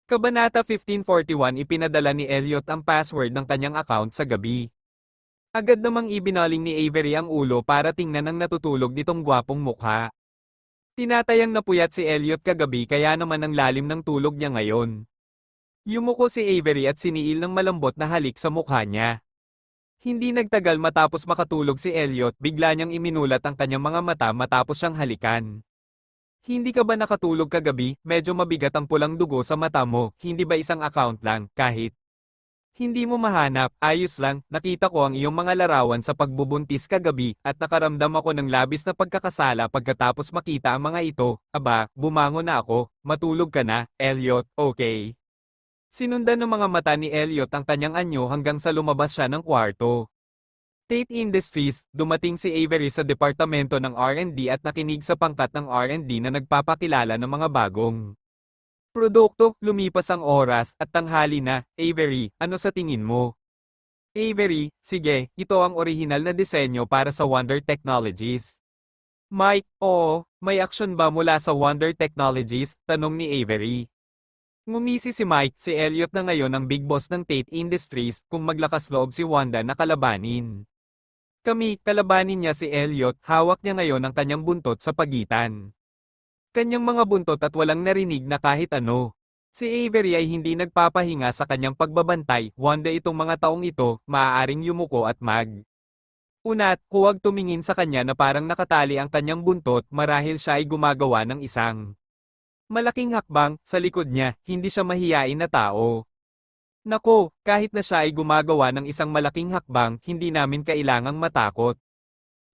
Kabanata 1541 Ipinadala ni Elliot ang password ng kanyang account sa gabi. Agad namang ibinaling ni Avery ang ulo para tingnan ang natutulog nitong gwapong mukha. Tinatayang napuyat si Elliot kagabi kaya naman ang lalim ng tulog niya ngayon. Yumuko si Avery at siniil ng malambot na halik sa mukha niya. Hindi nagtagal matapos makatulog si Elliot, bigla niyang iminulat ang kanyang mga mata matapos siyang halikan. Hindi ka ba nakatulog kagabi? Medyo mabigat ang pulang dugo sa mata mo, hindi ba isang account lang, kahit hindi mo mahanap, ayos lang, nakita ko ang iyong mga larawan sa pagbubuntis kagabi, at nakaramdam ako ng labis na pagkakasala pagkatapos makita ang mga ito. Aba, bumangon na ako, matulog ka na, Elliot, okay. Sinundan ng mga mata ni Elliot ang kanyang anyo hanggang sa lumabas siya ng kwarto. Tate Industries, dumating si Avery sa departamento ng R&D at nakinig sa pangkat ng R&D na nagpapakilala ng mga bagong produkto. Lumipas ang oras at tanghali na. Avery, ano sa tingin mo? Avery, sige, ito ang orihinal na disenyo para sa Wonder Technologies. Mike, oo, may aksyon ba mula sa Wonder Technologies? Tanong ni Avery. Ngumisi si Mike, si Elliot na ngayon ang big boss ng Tate Industries, kung maglakas loob si Wanda na kalabanin. Kalabanin niya si Elliot, hawak niya ngayon ang kanyang buntot sa pagitan. Kanyang mga buntot at walang narinig na kahit ano. Si Avery ay hindi nagpapahinga sa kanyang pagbabantay. Wanda, itong mga taong ito, maaaring yumuko at unat, huwag tumingin sa kanya na parang nakatali ang kanyang buntot marahil siya ay gumagawa ng isang malaking hakbang. Sa likod niya, hindi siya mahiyain na tao. Nako, kahit na siya ay gumagawa ng isang malaking hakbang, hindi namin kailangang matakot.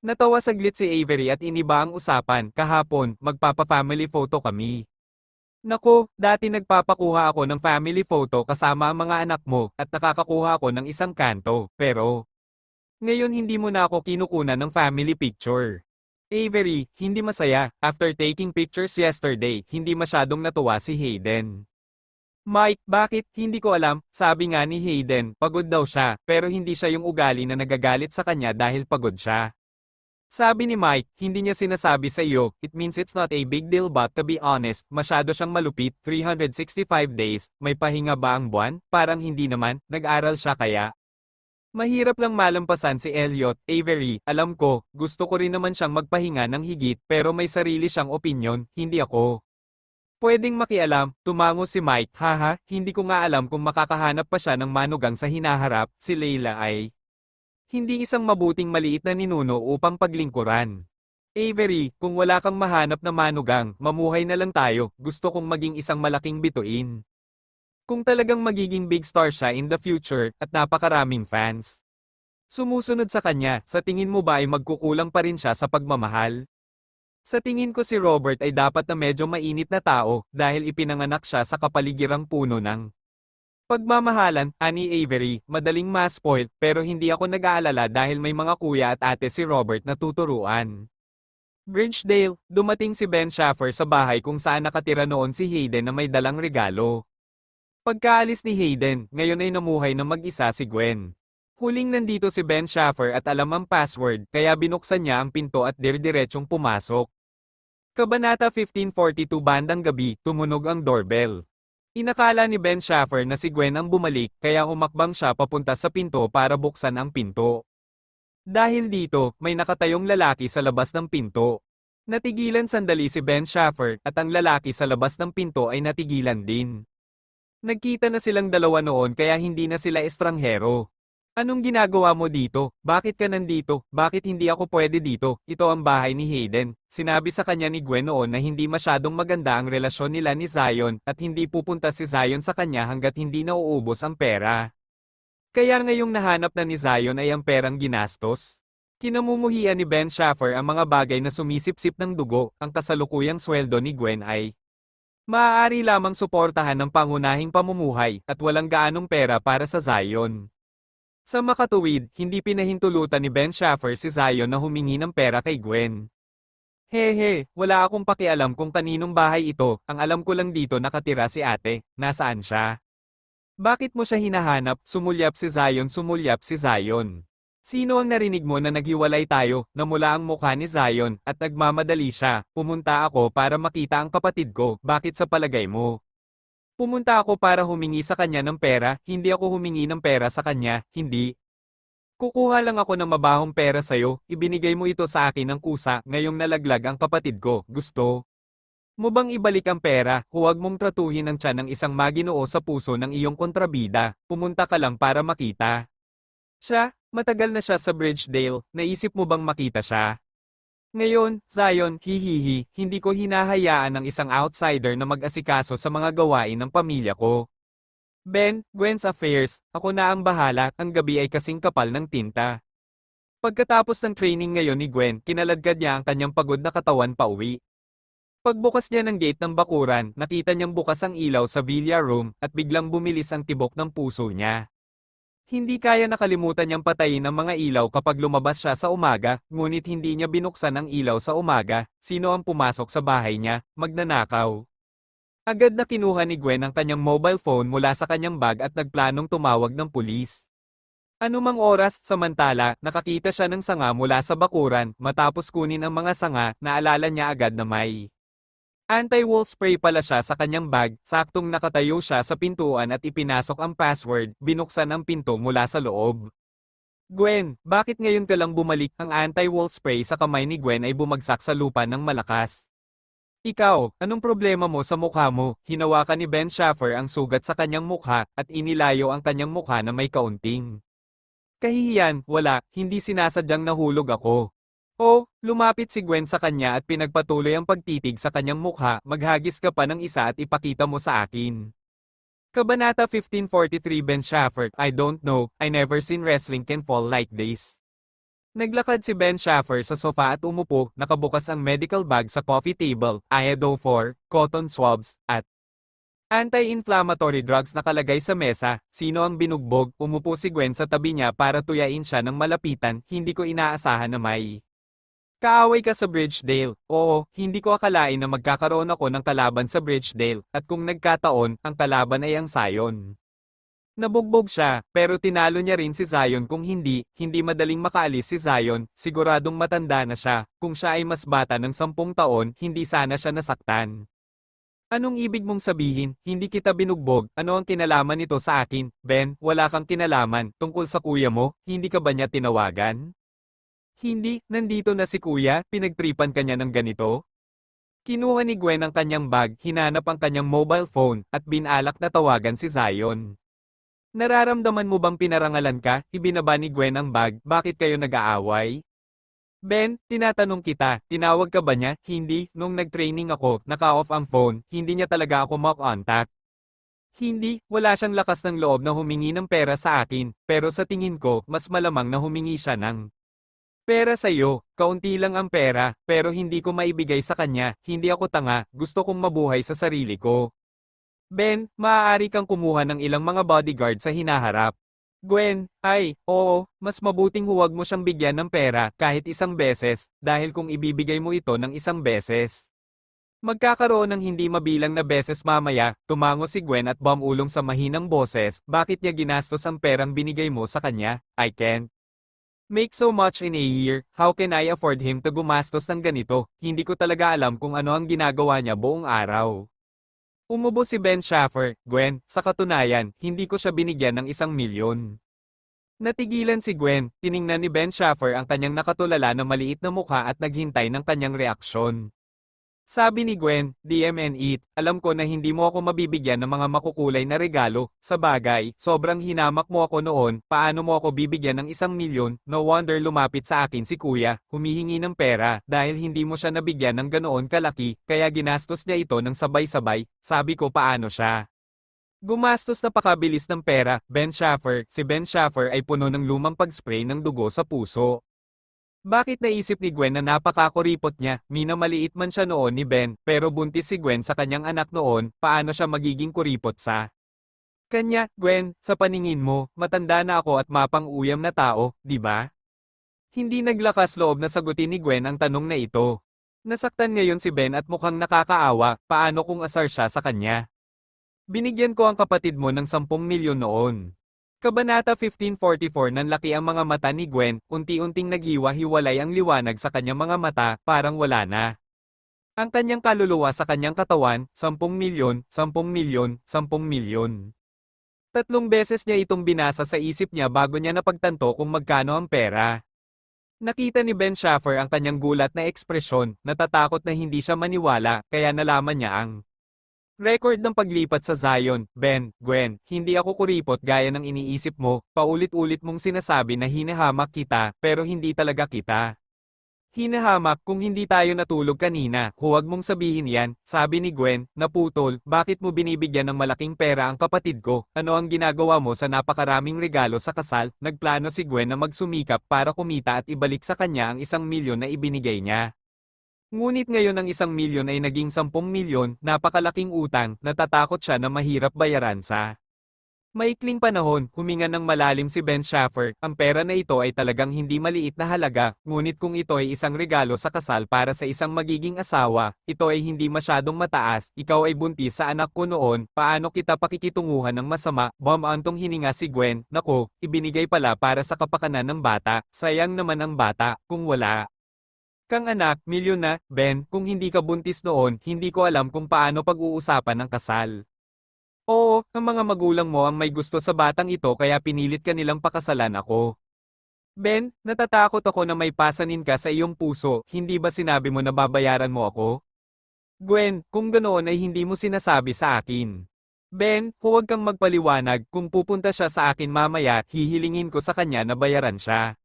Natawa saglit si Avery at iniba ang usapan. Kahapon, magpapa-family photo kami. Nako, dati nagpapakuha ako ng family photo kasama ang mga anak mo, at nakakakuha ako ng isang kanto, pero ngayon hindi mo na ako kinukunan ng family picture. Avery, hindi masaya. After taking pictures yesterday, hindi masyadong natuwa si Hayden. Mike, bakit? Hindi ko alam. Sabi nga ni Hayden, pagod daw siya, pero hindi siya yung ugali na nagagalit sa kanya dahil pagod siya. Sabi ni Mike, hindi niya sinasabi sa iyo, it means it's not a big deal, but to be honest, masyado siyang malupit. 365 days, may pahinga ba ang buwan? Parang hindi naman, nag-aral siya kaya. Mahirap lang malampasan si Elliot. Avery, alam ko, gusto ko rin naman siyang magpahinga ng higit, pero may sarili siyang opinyon, hindi ako. Pwedeng makialam, tumango si Mike. Haha, hindi ko nga alam kung makakahanap pa siya ng manugang sa hinaharap. Si Leila ay hindi isang mabuting maliit na ninuno upang paglingkuran. Avery, kung wala kang mahanap na manugang, mamuhay na lang tayo. Gusto kong maging isang malaking bituin. Kung talagang magiging big star siya in the future, at napakaraming fans sumusunod sa kanya, sa tingin mo ba ay magkukulang pa rin siya sa pagmamahal? Sa tingin ko si Robert ay dapat na medyo mainit na tao, dahil ipinanganak siya sa kapaligirang puno ng pagmamahalan. Ani Avery, madaling ma-spoil, pero hindi ako nag-aalala dahil may mga kuya at ate si Robert na tuturuan. Bridgedale, dumating si Ben Schaffer sa bahay kung saan nakatira noon si Hayden na may dalang regalo. Pagkaalis ni Hayden, ngayon ay namuhay na mag-isa si Gwen. Huling nandito si Ben Schaffer at alam ang password, kaya binuksan niya ang pinto at dirdiretsong pumasok. Kabanata 1542 Bandang gabi, tumunog ang doorbell. Inakala ni Ben Schaffer na si Gwen ang bumalik, kaya humakbang siya papunta sa pinto para buksan ang pinto. Dahil dito, may nakatayong lalaki sa labas ng pinto. Natigilan sandali si Ben Schaffer, at ang lalaki sa labas ng pinto ay natigilan din. Nagkita na silang dalawa noon kaya hindi na sila estranghero. Anong ginagawa mo dito? Bakit ka nandito? Bakit hindi ako pwede dito? Ito ang bahay ni Hayden. Sinabi sa kanya ni Gwen noon na hindi masyadong maganda ang relasyon nila ni Zion, at hindi pupunta si Zion sa kanya hanggat hindi nauubos ang pera. Kaya ngayong nahanap na ni Zion ay ang perang ginastos. Kinamumuhian ni Ben Schaffer ang mga bagay na sumisip-sip ng dugo. Ang kasalukuyang sweldo ni Gwen ay maaari lamang suportahan ng pangunahing pamumuhay, at walang gaanong pera para sa Zion. Sa makatuwid, hindi pinahintulutan ni Ben Schaffer si Zion na humingi ng pera kay Gwen. Hehe, wala akong pakialam kung kaninong bahay ito, ang alam ko lang dito nakatira si ate. Nasaan siya? Bakit mo siya hinahanap? Sumulyap si Zion, sumulyap si Zion. Sino ang narinig mo na naghiwalay tayo? Namula ang mukha ni Zion, at nagmamadali siya. Pumunta ako para makita ang kapatid ko. Bakit sa palagay mo? Pumunta ako para humingi sa kanya ng pera, hindi ako humingi ng pera sa kanya, hindi. Kukuha lang ako ng mabahong pera sa'yo, ibinigay mo ito sa akin ng kusa, ngayong nalaglag ang kapatid ko, gusto mo bang ibalik ang pera, huwag mong tratuhin ang tiyan ng isang maginoo sa puso ng iyong kontrabida, pumunta ka lang para makita. Siya, matagal na siya sa Bridgedale, naisip mo bang makita siya? Ngayon, Zion, hihihi, hindi ko hinahayaan ng isang outsider na mag-asikaso sa mga gawain ng pamilya ko. Ben, Gwen's affairs, ako na ang bahala, ang gabi ay kasing kapal ng tinta. Pagkatapos ng training ngayon ni Gwen, kinaladkad niya ang kanyang pagod na katawan pauwi. Pagbukas niya ng gate ng bakuran, nakita niyang bukas ang ilaw sa villa room, at biglang bumilis ang tibok ng puso niya. Hindi kaya nakalimutan niyang patayin ang mga ilaw kapag lumabas siya sa umaga, ngunit hindi niya binuksan ang ilaw sa umaga. Sino ang pumasok sa bahay niya? Magnanakaw. Agad na kinuha ni Gwen ang kanyang mobile phone mula sa kanyang bag at nagplanong tumawag ng pulis. Anumang oras, samantala, nakakita siya ng sanga mula sa bakuran, matapos kunin ang mga sanga, naalala niya agad na may anti-wolf spray pala siya sa kanyang bag, saktong nakatayo siya sa pintuan at ipinasok ang password, binuksan ang pinto mula sa loob. Gwen, bakit ngayon ka lang bumalik? Ang anti-wolf spray sa kamay ni Gwen ay bumagsak sa lupa ng malakas. Ikaw, anong problema mo sa mukha mo? Hinawakan ni Ben Schaffer ang sugat sa kanyang mukha, at inilayo ang kanyang mukha na may kaunting kahihiyan. Wala, hindi sinasadyang nahulog ako. Oh, lumapit si Gwen sa kanya at pinagpatuloy ang pagtitig sa kanyang mukha, maghagis ka pa ng isa at ipakita mo sa akin. Kabanata 1543 Ben Schaffer, I don't know, I never seen wrestling can fall like this. Naglakad si Ben Schaffer sa sofa at umupo, nakabukas ang medical bag sa coffee table, Iodo 4, cotton swabs, at anti-inflammatory drugs nakalagay sa mesa. Sino ang binugbog? Umupo si Gwen sa tabi niya para tuyain siya ng malapitan, hindi ko inaasahan na may kaaway ka sa Bridgedale. Oo, hindi ko akalain na magkakaroon ako ng kalaban sa Bridgedale, at kung nagkataon, ang kalaban ay ang Zion. Nabugbog siya, pero tinalo niya rin si Zion. Kung hindi madaling makaalis si Zion, siguradong matanda na siya. Kung siya ay mas bata ng 10 taon, hindi sana siya nasaktan. Anong ibig mong sabihin? Hindi kita binugbog. Ano ang kinalaman nito sa akin? Ben, wala kang kinalaman. Tungkol sa kuya mo, hindi ka ba niya tinawagan? Hindi, nandito na si kuya, pinagtripan kanya ng ganito. Kinuha ni Gwen ang kanyang bag, hinanap ang kanyang mobile phone, at binalak na tawagan si Zion. Nararamdaman mo bang pinarangalan ka? Ibinaba ni Gwen ang bag, bakit kayo nag-aaway? Ben, tinatanong kita, tinawag ka ba niya? Hindi, nung nag-training ako, naka-off ang phone, hindi niya talaga ako makontak. Hindi, wala siyang lakas ng loob na humingi ng pera sa akin, pero sa tingin ko, mas malamang na humingi siya ng pera sa'yo. Kaunti lang ang pera, pero hindi ko maibigay sa kanya. Hindi ako tanga, gusto kong mabuhay sa sarili ko. Ben, maaari kang kumuha ng ilang mga bodyguard sa hinaharap. Gwen, ay, oo, mas mabuting huwag mo siyang bigyan ng pera kahit isang beses, dahil kung ibibigay mo ito ng isang beses, magkakaroon ng hindi mabilang na beses mamaya. Tumango si Gwen at bumulong sa mahinang boses, bakit niya ginastos ang perang binigay mo sa kanya? I can't make so much in a year, how can I afford him to gumastos ng ganito? Hindi ko talaga alam kung ano ang ginagawa niya buong araw. Umubo si Ben Schaffer. Gwen, sa katunayan, hindi ko siya binigyan ng 1 milyon. Natigilan si Gwen, tiningnan ni Ben Schaffer ang kanyang nakatulala na maliit na mukha at naghintay ng kanyang reaksyon. Sabi ni Gwen, DM and eat, alam ko na hindi mo ako mabibigyan ng mga makukulay na regalo. Sa bagay, sobrang hinamak mo ako noon, paano mo ako bibigyan ng 1 milyon? No wonder lumapit sa akin si kuya, humihingi ng pera, dahil hindi mo siya nabigyan ng ganoon kalaki, kaya ginastos niya ito ng sabay-sabay. Sabi ko paano siya gumastos na pakabilis ng pera. Ben Schaffer, si Ben Schaffer ay puno ng lumang pag-spray ng dugo sa puso. Bakit naisip ni Gwen na napakakuripot niya? Minamaliit man siya noon ni Ben, pero buntis si Gwen sa kanyang anak noon, paano siya magiging kuripot sa kanya? Gwen, sa paningin mo, matanda na ako at mapang-uyam na tao, di ba? Hindi naglakas loob na sagutin ni Gwen ang tanong na ito. Nasaktan ngayon si Ben at mukhang nakakaawa, paano kung asar siya sa kanya? Binigyan ko ang kapatid mo ng 10 milyon noon. Kabanata 1544. Nanlaki ang mga mata ni Gwen, unti-unting naghiwa-hiwalay ang liwanag sa kanyang mga mata, parang wala na. Ang kanyang kaluluwa sa kanyang katawan, 10 milyon, 10 milyon, 10 milyon. 3 beses niya itong binasa sa isip niya bago niya napagtanto kung magkano ang pera. Nakita ni Ben Schaffer ang kanyang gulat na ekspresyon, natatakot na hindi siya maniwala, kaya nalaman niya ang record ng paglipat sa Zion. Ben, Gwen, hindi ako kuripot gaya ng iniisip mo, paulit-ulit mong sinasabi na hinahamak kita, pero hindi talaga kita. Hinahamak kung hindi tayo natulog kanina, huwag mong sabihin yan, sabi ni Gwen, naputol, bakit mo binibigyan ng malaking pera ang kapatid ko, ano ang ginagawa mo sa napakaraming regalo sa kasal, nagplano si Gwen na magsumikap para kumita at ibalik sa kanya ang 1 milyon na ibinigay niya. Ngunit ngayon ang 1 milyon ay naging 10 milyon, napakalaking utang, natatakot siya na mahirap bayaran sa maikling panahon, huminga ng malalim si Ben Schaffer, ang pera na ito ay talagang hindi maliit na halaga, ngunit kung ito ay isang regalo sa kasal para sa isang magiging asawa, ito ay hindi masyadong mataas, ikaw ay buntis sa anak ko noon, paano kita pakikitunguhan ng masama, antong hininga si Gwen, nako, ibinigay pala para sa kapakanan ng bata, sayang naman ang bata, kung wala kang anak, milyon na, Ben, kung hindi ka buntis noon, hindi ko alam kung paano pag-uusapan ng kasal. Oo, ang mga magulang mo ang may gusto sa batang ito kaya pinilit ka nilang pakasalan ako. Ben, natatakot ako na may pasanin ka sa iyong puso, hindi ba sinabi mo na babayaran mo ako? Gwen, kung ganoon ay hindi mo sinasabi sa akin. Ben, huwag kang magpaliwanag, kung pupunta siya sa akin mamaya, hihilingin ko sa kanya na bayaran siya.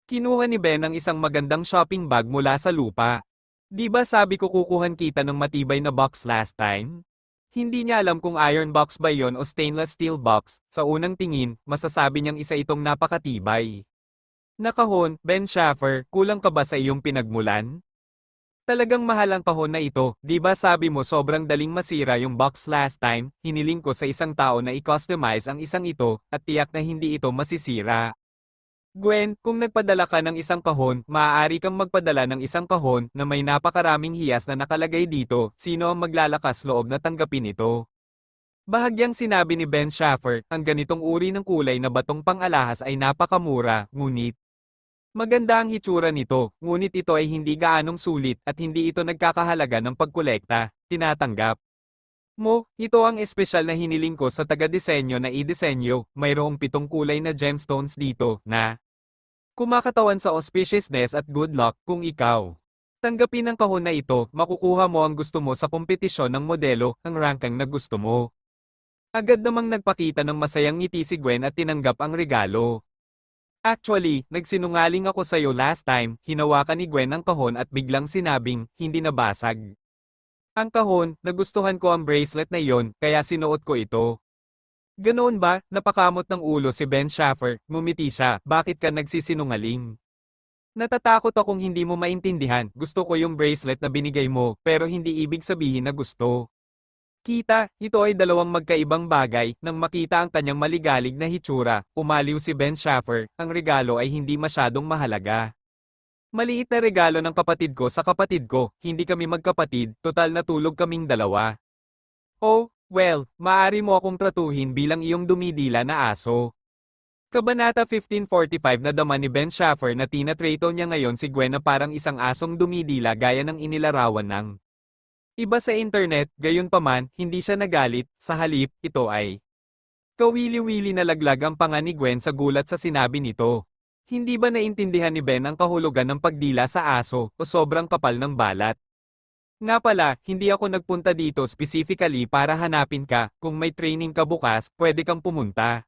Kinuha ni Ben ang isang magandang shopping bag mula sa lupa. Di ba sabi ko kukuhan kita ng matibay na box last time? Hindi niya alam kung iron box ba yon o stainless steel box, sa unang tingin, masasabi niyang isa itong napakatibay. Nakahon, Ben Schaffer, kulang ka ba sa iyong pinagmulan? Talagang mahal ang kahon na ito, di ba sabi mo sobrang daling masira yung box last time, hiniling ko sa isang tao na i-customize ang isang ito, at tiyak na hindi ito masisira. Gwen, kung nagpadala ka ng isang kahon, maaari kang magpadala ng isang kahon na may napakaraming hiyas na nakalagay dito, sino ang maglalakas loob na tanggapin ito? Bahagyang sinabi ni Ben Schaffer, ang ganitong uri ng kulay na batong pang-alahas ay napakamura, ngunit maganda ang hitsura nito, ngunit ito ay hindi gaanong sulit at hindi ito nagkakahalaga ng pagkolekta, tinatanggap mo, ito ang espesyal na hiniling ko sa taga-disenyo na i-disenyo, mayroong 7 kulay na gemstones dito, na kumakatawan sa auspiciousness at good luck kung ikaw. Tanggapin ang kahon na ito, makukuha mo ang gusto mo sa kompetisyon ng modelo, ang ranking na gusto mo. Agad namang nagpakita ng masayang ngiti si Gwen at tinanggap ang regalo. Actually, nagsinungaling ako sa'yo last time, hinawakan ni Gwen ang kahon at biglang sinabing, hindi nabasag. Ang kahon, nagustuhan ko ang bracelet na iyon, kaya sinuot ko ito. Ganoon ba, napakamot ng ulo si Ben Schaffer, ngumiti siya, bakit ka nagsisinungaling? Natatakot akong hindi mo maintindihan, gusto ko yung bracelet na binigay mo, pero hindi ibig sabihin na gusto. Kita, ito ay dalawang magkaibang bagay, nang makita ang kanyang maligalig na hitsura, umaliw si Ben Schaffer, ang regalo ay hindi masyadong mahalaga. Maliit na regalo ng kapatid ko sa kapatid ko, hindi kami magkapatid, total natulog kaming dalawa. Oh, well, maaari mo akong tratuhin bilang iyong dumidila na aso. Kabanata 1545 na dama ni Ben Schaffer na tinatrato niya ngayon si Gwen na parang isang asong dumidila gaya ng inilarawan ng iba sa internet, gayunpaman, hindi siya nagalit, sa halip, ito ay kawili-wili na laglag ang panga ni Gwen sa gulat sa sinabi nito. Hindi ba naintindihan ni Ben ang kahulugan ng pagdila sa aso, o sobrang kapal ng balat? Nga pala, hindi ako nagpunta dito specifically para hanapin ka, kung may training ka bukas, pwede kang pumunta.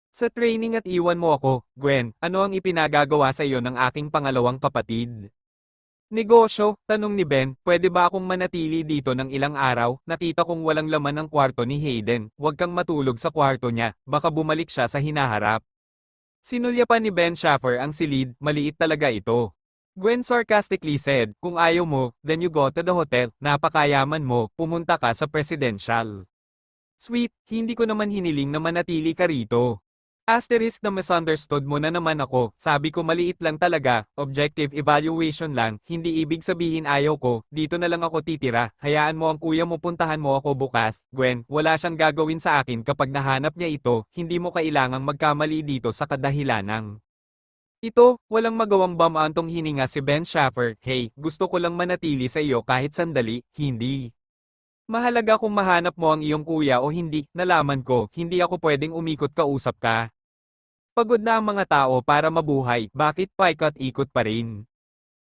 Sa training at iwan mo ako, Gwen, ano ang ipinagagawa sa iyo ng aking pangalawang kapatid? Negosyo, tanong ni Ben, pwede ba akong manatili dito ng ilang araw? Nakita kong walang laman ang kwarto ni Hayden, huwag kang matulog sa kwarto niya, baka bumalik siya sa hinaharap. Sinulya pa ni Ben Schaffer ang silid, maliit talaga ito. Gwen sarcastically said, kung ayaw mo, then you go to the hotel, napakayaman mo, pumunta ka sa presidential. Sweet, hindi ko naman hiniling na manatili ka rito. Asterisk na misunderstood mo na naman ako, sabi ko maliit lang talaga, objective evaluation lang, hindi ibig sabihin ayaw ko, dito na lang ako titira, hayaan mo ang kuya mo puntahan mo ako bukas, Gwen, wala siyang gagawin sa akin kapag nahanap niya ito, hindi mo kailangang magkamali dito sa kadahilanang Ito, walang magawang bamaantong hininga si Ben Schaffer, hey, gusto ko lang manatili sa iyo kahit sandali, hindi. Mahalaga kung mahanap mo ang iyong kuya o hindi, nalaman ko, hindi ako pwedeng umikot kausap ka. Pagod na ang mga tao para mabuhay, bakit paikot-ikot pa rin?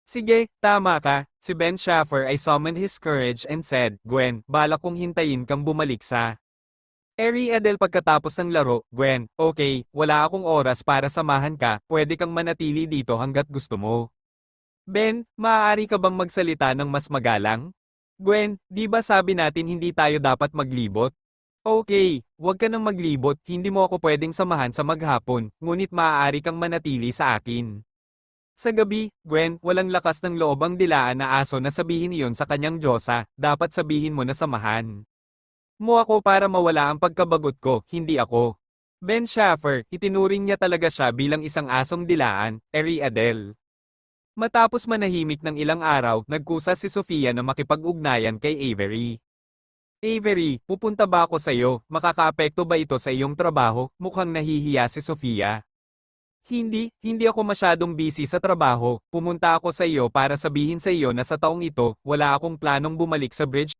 Sige, tama ka, si Ben Schaffer ay summoned his courage and said, Gwen, balak kong hintayin kang bumalik sa Adele pagkatapos ng laro, Gwen, okay, wala akong oras para samahan ka, pwede kang manatili dito hanggat gusto mo. Ben, maaari ka bang magsalita ng mas magalang? Gwen, di ba sabi natin hindi tayo dapat maglibot? Okay, huwag ka nang maglibot, hindi mo ako pwedeng samahan sa maghapon, ngunit maaari kang manatili sa akin. Sa gabi, Gwen, walang lakas ng loob ang dilaan na aso na sabihin iyon sa kanyang diyosa, dapat sabihin mo na samahan mo ako para mawala ang pagkabagot ko, hindi ako. Ben Schaffer, itinuring niya talaga siya bilang isang asong dilaan, Adele. Matapos manahimik ng ilang araw, nagkusa si Sofia na makipag-ugnayan kay Avery. Avery, pupunta ba ako sa iyo? Makakaapekto ba ito sa iyong trabaho? Mukhang nahihiya si Sofia. Hindi ako masyadong busy sa trabaho. Pumunta ako sa iyo para sabihin sa iyo na sa taong ito, wala akong planong bumalik sa bridge